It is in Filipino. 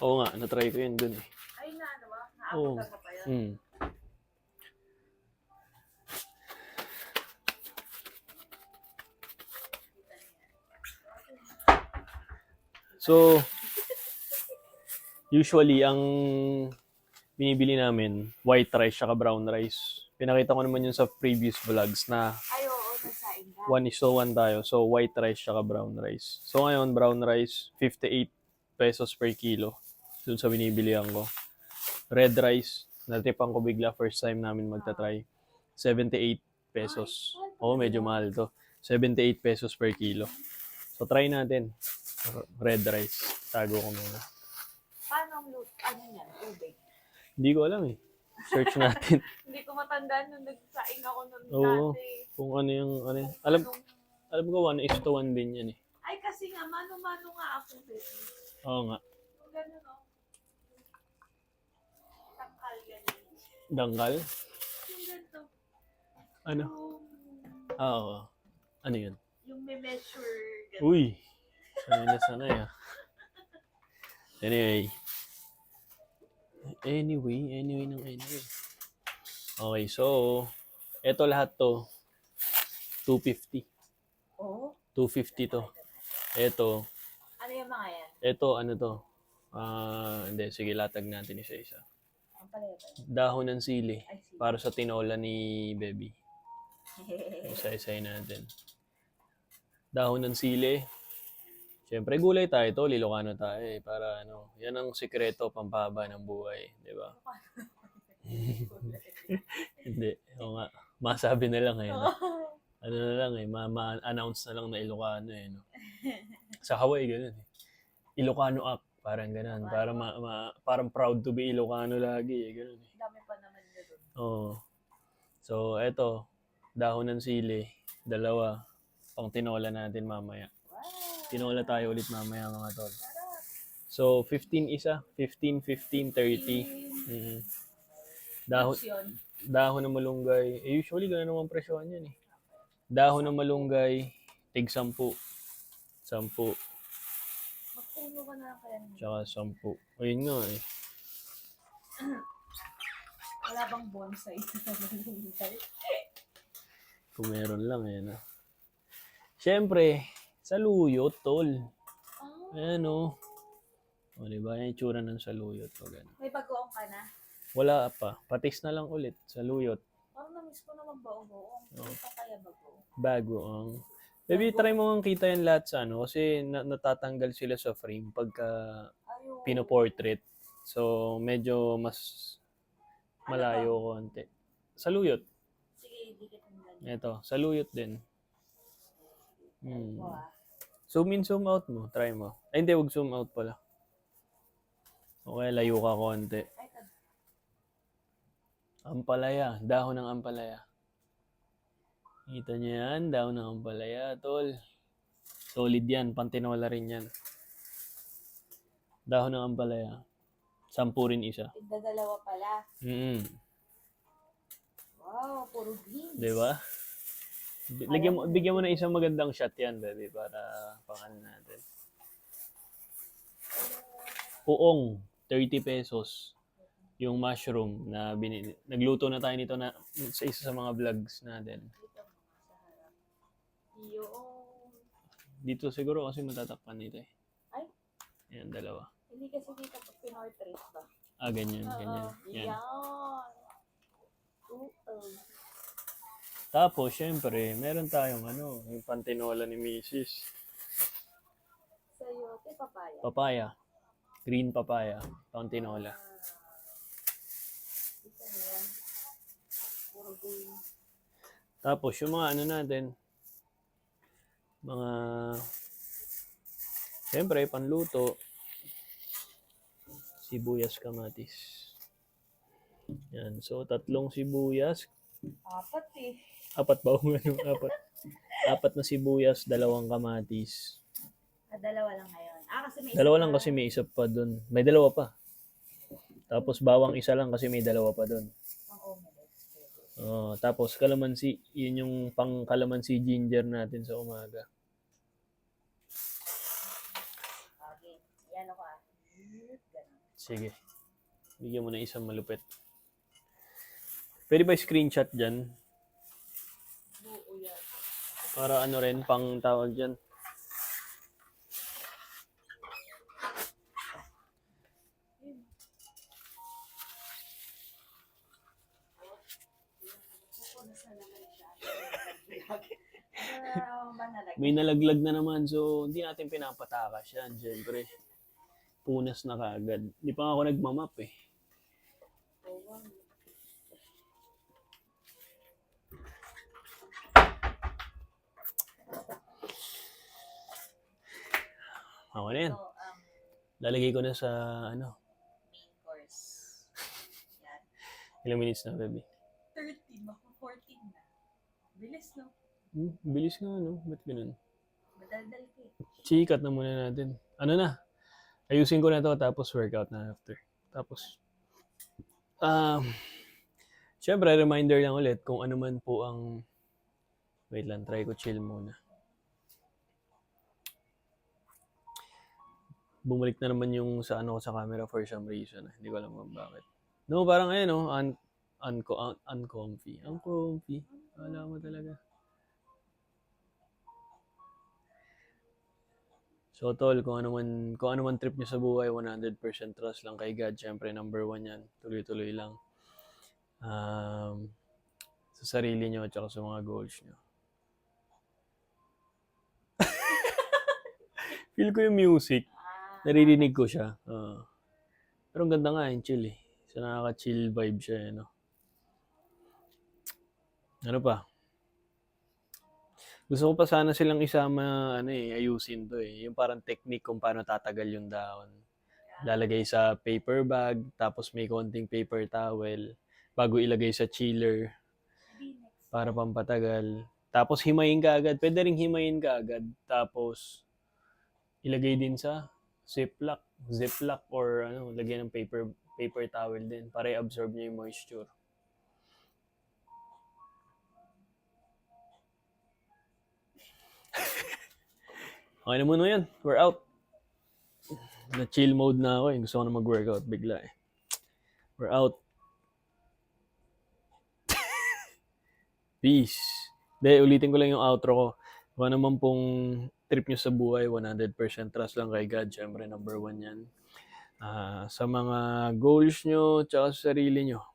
Oo nga, na-try ko yun dun eh. Ay, na ano ba? Oo. Naabutan ka pa yun? So, usually, ang binibili namin, white rice saka brown rice. Pinakita ko naman yun sa previous vlogs na Ay, oo, nagsaing ka. 1:1 tayo. So, white rice saka brown rice. So, ngayon, brown rice, 58 pesos per kilo. Dun sa binibilihan ko. Red rice, natipan ko bigla first time namin magta-try. 78 pesos. Oo, medyo mahal to. 78 pesos per kilo. So, try natin. Red rice. Tago ko muna. Paano ang ano yan? Tubig? Hindi ko alam eh. Search natin. Hindi ko matandaan nung nagsaing ako nung Oo. dati. Kung ano yung, ano yun. Anong- Alam ko 1:1 din yan eh. Ay, kasi nga, mano-mano nga ako din. Oo nga. Yung gano'n, no? Tangkal ganyan. Dangkal? Yung ganito. Ano? Oo. Ano yun? Yung may measure. Ganito. Uy! Sanay na sanay ah. Anyway. Okay, so, eto lahat to, 250. Oo? 250 to. Eto, Ano yung mga yan? eto ano to? Hindi, sige, latag natin isa-isa. Ang palaya ba? Dahon ng sili, Ay, sige. para sa tinola ni Baby. Isa-isayin natin. Dahon ng sili. Siyempre, gulay tayo to, Ilocano tayo eh, para ano, yan ang sikreto pampahaba ng buhay, di ba? Hindi, oo nga. Masabi na lang eh. No? Ano na lang eh, ma-announce na lang na Ilocano eh. No? Sa Hawaii, ganun eh. Ilocano Act, parang ganun. Para parang proud to be Ilocano lagi eh, ganun eh. Dami pa naman nyo doon. Oo. So, eto, dahon ng sili, 2, pang tinola natin mamaya. Tinola tayo ulit mamaya mga tol. So, 15 isa, 15, 15, 30. Mm-hmm. Dahon ng malunggay. Usually, gano'n naman presyohan yan eh. Dahon ng malunggay, tig 10. 10. Magpuno ka na lang kaya naman. Tsaka 10. Ayun nga eh. Wala bang bonsai sa malunggay? Kung meron lang eh. No? Siyempre, saluyot, tol. Ayan o. O, diba? Yung itsura ng saluyot. O, gano'n. May bagoong ka na? Wala pa. Patis na lang ulit. Saluyot. Parang na-miss ko naman bagoong. Hindi pa kaya bagoong. Bago ang... Baby, try mo nga kita yan lahat sa ano. Kasi natatanggal sila sa frame pagka pinoportrait. So, medyo mas malayo konti. Saluyot. Sige, dikit mo lang. Ito, saluyot din. Zoom in, zoom out mo. Try mo. Ay, hindi. Huwag zoom out pala. Okay, layo ka konti. Ampalaya. Dahon ng ampalaya. Kita niyo yan? Dahon ng ampalaya, tol. Solid yan. Pantinola rin yan. Dahon ng ampalaya. 10 rin isa. Dalawa pala. Wow, puro beans. Diba? Bigyan mo na isang magandang shot yan, baby, para pang natin. Uong, 30 pesos. Yung mushroom na nagluto na tayo nito na sa isa sa mga vlogs natin. Dito siguro kasi matatakpan nito eh. Ay? Yan, 2. Hindi kasi dito pinortrait ba? Ganyan. Yan. Tapos, syempre, meron tayong yung pantinola ni Mrs. Sayote, papaya. Papaya. Green papaya. Pantinola. Puro green. Tapos, yung mga natin, syempre, panluto, sibuyas, kamatis. Yan. So, 3 sibuyas. 4 eh. 4 ba? 4 na sibuyas, 2 kamatis. 2 lang ngayon. Kasi may 2 lang kasi may isa pa doon. May 2 pa. Tapos bawang 1 lang kasi may 2 pa doon. Tapos kalamansi, yun yung pang kalamansi ginger natin sa umaga. Okay. Yan ako Ganun. Sige. Bigyan mo na isang malupit. Pwede ba screenshot dyan? Oo yan. Para ano rin, pang tawag dyan. Pupunas na naman siya. Manalagay. May nalaglag na naman, so hindi natin pinapatakas yan, syempre. Punas na kaagad. Hindi pa nga ako nagmamap eh. Oo. Ako na yan. So, Lalagay ko na sa, ano, main course. Yan. ilang minutes na, baby? 13, mako 14 na. Bilis, no? Bilis nga, no? Ba't ganun? Madaldal ka eh. Chikat na muna natin. Ano na? Ayusin ko na to tapos workout na after. Tapos, syempre, reminder lang ulit kung ano man po ang... Wait lang, try ko chill muna. Bumalik na naman yung sa ano ko sa camera for some reason. Hindi ko alam kung bakit. No, parang ayun, no? Uncomfy. Uncomfy. Wala mo talaga. So, tol, kung ano man trip nyo sa buhay, 100% trust lang kay God. Siyempre, number 1 yan. Tuloy-tuloy lang. Sa sarili nyo at saka sa mga goals nyo. Feel ko yung music. Naririnig ko siya. Pero ang ganda nga, yung chill eh. So, nakaka-chill vibe siya, eh, no? Ano pa? Gusto ko pa sana silang isama, ayusin to eh. Yung parang technique kung paano tatagal yung dahon. Lalagay sa paper bag, tapos may konting paper towel, bago ilagay sa chiller para pampatagal. Tapos himayin ka agad. Pwede rin himayin ka agad. Tapos ilagay din sa ziplock or lagyan ng paper towel din para i-absorb niya yung moisture. Okay na muna yan. We're out. Na-chill mode na ako eh. Gusto ko na mag-workout bigla eh. We're out. Peace. Ulitin ko lang yung outro ko. Kung naman pong trip nyo sa buhay, 100% trust lang kay God. Siyempre, number 1 yan. Sa mga goals nyo, tsaka sa sarili nyo,